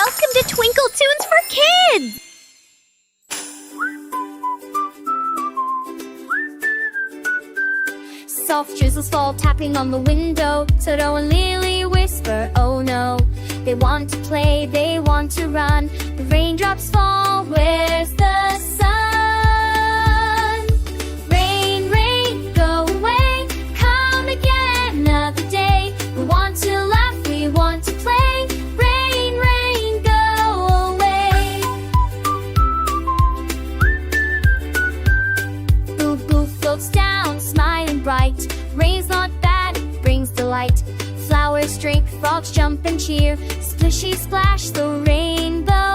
Welcome to Twinkle Tunes for Kids! Soft drizzles fall tapping on the window. Toto and Lili whisper, oh no. They want to play, they want to run. The raindrops fall, where's the sun? Rain, rain, go away. Come again another day. We want to laugh, we want to play. Rain, rain, go away. Bubu floats down, smiling bright. Rain's not bad, it brings delight. Flowers drink, frogs jump and cheer. Splishy splash, the rainbow